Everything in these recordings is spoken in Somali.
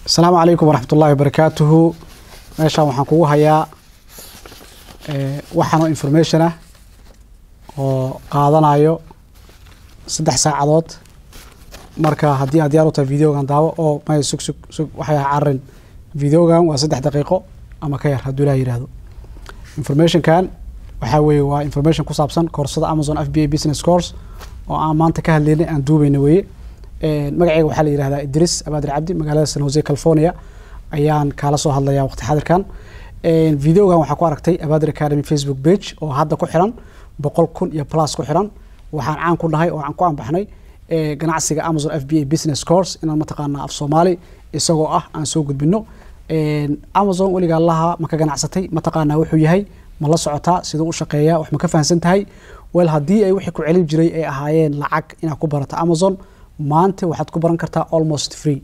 السلام عليكم ورحمة الله وبركاته. ماشا waxaan kugu hayaa waxaan information ah oo qaadanayo 3 saacadood marka hadii aad diyaar u tahay videogan daawo oo ma sug waxay carin videogan waa 3 daqiiqo ama ka yar haduu la yiraahdo. Information kan waxa weeye waa information ku saabsan koorsada Amazon FBA Business Course oo aan maanta ka hadlaynay aan duubayna weeye. magacayga waxa la yiraahdaa Idris Abaadir Cabdi magaalada San Jose California ayaan kala soo hadlayaa waqti xadirkan. videogan waxa ku aragtay Abaadir Academy Facebook page oo hadda ku xiran 100,000 iyo plus ku xiran. waxaan caan ku dhahay oo aan ku anbaxnay ganacsiga Amazon FBA Business Course inaan mataqaana af Soomaali isagoo ah aan soo gudbino. Amazon waliga allaha ma ka ganacsatay mataqaana wuxuu yahay ma la socotaa sidoo u shaqeeya wax ma ka fahansan tahay wal hadii ay wixii ku celin jiray ay ahaayeen lacag inaad ku barato Amazon maanta waxaad ku baran kartaa almost free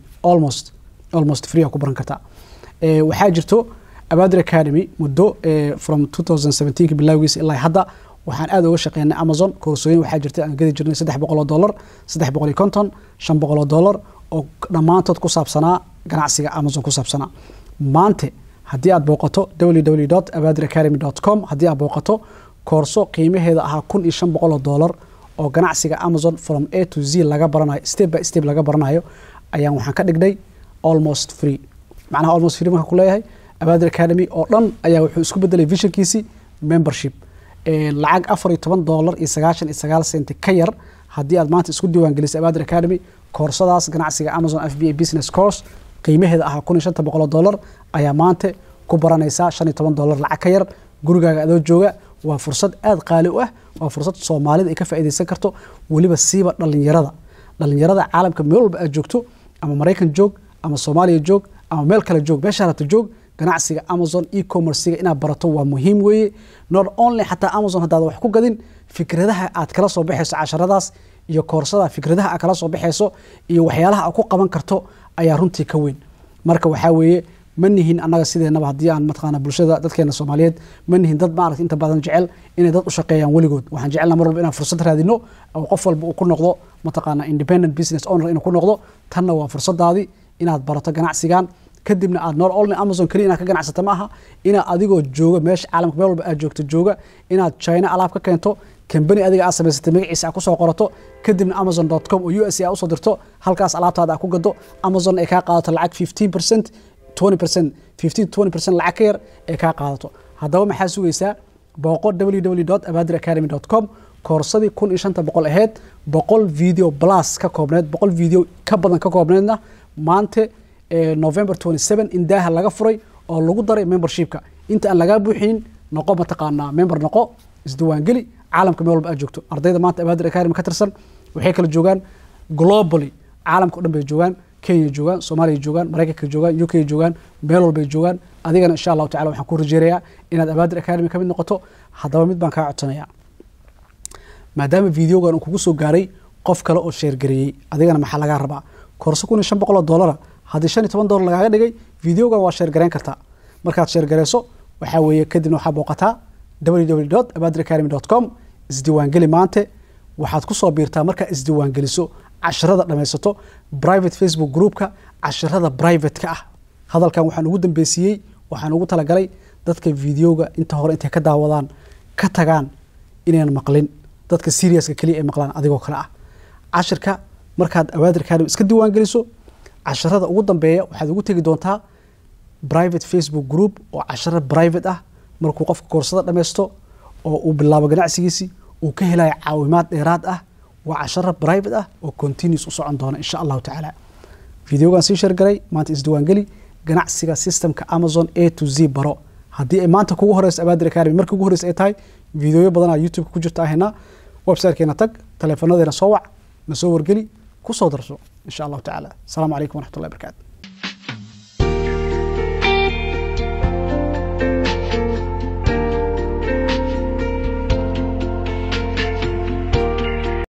ku baran kartaa. waxaa jirto Abaadir Academy muddo from 2017 bilowgiis ilaa hadda waxaan aad uga shaqeynay Amazon koorsooyin waxaa jirta aan gadi jirnay $300 $350 $500 oo dhamaantood ku saabsanaa ganacsiga Amazon ku saabsanaa. maanta hadii aad booqato www.abaadiracademy.com hadii aad booqato koorso qiimaheeda aha $1,500 oo ganacsiga Amazon from A to Z laga baranayo step by step laga baranayo ayaan waxaan ka dhignay almost free. macnaha almost free marka ku leeyahay Abaadir Academy oo dhan ayaa wuxuu isku bedelay visionkiisi membership lacag $4.99 ka yar hadii aad maanta isku diiwaan geliso Abaadir Academy koorsadaas ganacsiga Amazon FBA Business Course qiimaheeda aha $1,500 ayaa maanta ku baranaysa $15 lacag ka yar gurigaaga adoo jooga. waa fursad aad qaali u ah waa fursad Soomaalida ay ka faa'iideysan karto waliba siiba dhalinyarada caalamka meel walba aad joogto ama Mareykan joog ama Soomaaliya joog ama meel kale joog meesha aad joog ganacsiga Amazon e-commerce inaad barato waa muhiim weeye. not only hatta Amazon hadaad wax ku gadin fikradaha aad kala soo baxayso casharadaas iyo koorsada fikradaha aad kala soo baxayso iyo waxyaalaha aad ku qaban karto ayaa runtii ka weyn. marka waxa weeye manihin anaga sideenaba hadii aan matqaana bulshada dadkeena Soomaaliyeed manihin dad ma aragtay inta badan jecel inay dad u shaqeeyaan waligood. waxaan jecelnahay mar walba inaan fursad raadino oo qof walba uu ku noqdo matqaana independent business owner inuu ku noqdo. tanna waa fursadaadii inaad barato ganacsigan kadibna aad not only Amazon kaliya inaad ka ganacsato maaha inaad adigoo jooga meesha caalamka meel walba aad joogto jooga inaad China alaab ka keento company adiga aad samaysatay magaciisa aad ku soo qorato kadibna amazon.com oo USA aad u soo dirto halkaas alaabtaada aad ku gado Amazon ay ka qaadato lacag 15% 20% 15-20% lacag ka yar ee ka qaadato. haddaba maxaa sugaysaa booqo www.abaadiracademy.com koorsadii 1500 ahayd 100 video plus ka koobneed 100 video ka badan ka koobneedna maanta November 27 indaaha laga furay oo lagu daray membershipka inta aan laga buuxin noqo mataqaana member noqo isdiiwaan gali caalamka meel walba aad joogto. ardayda maanta Abaadir Academy ka tirsan waxay kala joogaan globally caalamka oo dhan bay joogaan Kenya joogaan Soomaaliya joogaan Mareykanka joogaan UK joogaan meel walba joogaan adigana insha Allah taala waxaan ku rajeynayaa inaad Abaadir Academy ka mid noqoto. haddaba mid baan ka codsanayaa maadaama videogan uu kugu soo gaaray qof kale oo share gareeyay adigana maxaa laga rabaa koorso $1,500 hadii $15 lagaaga dhigay videogan waa share gareyn kartaa. markaad share gareyso waxa weeye kadibna waxa booqataa www.abaadiracademy.com isdiiwaan gali maanta waxaad ku soo biirtaa marka isdiiwaan geliso casharada dhameysato private Facebook groupka casharada private ka ah. hadalkan waxaan ugu dambeysiyay waxaan ugu tala galay dadka videoga inta hore intay ka daawadaan ka tagaan inaan maqlin dadka serious ka kaliya ay maqlaan adigoo kale ah. casharka markaad Abaadir Academy iska diiwaan geliso casharada ugu dambeeya waxaad ugu tagi doontaa private Facebook group oo casharada private ah markuu qofka koorsada dhameysto oo uu bilaabo ganacsigiisa uu ka helayo caawimaad dheeraad ah waa casharada private ah oo continuous u socon doona insha Allah taala. videogan si share garay maanta isdiiwaan gali ganacsiga systemka Amazon A to Z baro. hadii ay maanta kugu horeyso Abaadir Academy markii ugu horeyso ay tahay videoyo badan oo YouTube ku jirta ahna website-keena tag telefonadeena soo wac na soo wargali ku soo darso insha Allah taala. Assalamu alaykum wa rahmatullahi wa barakatuh.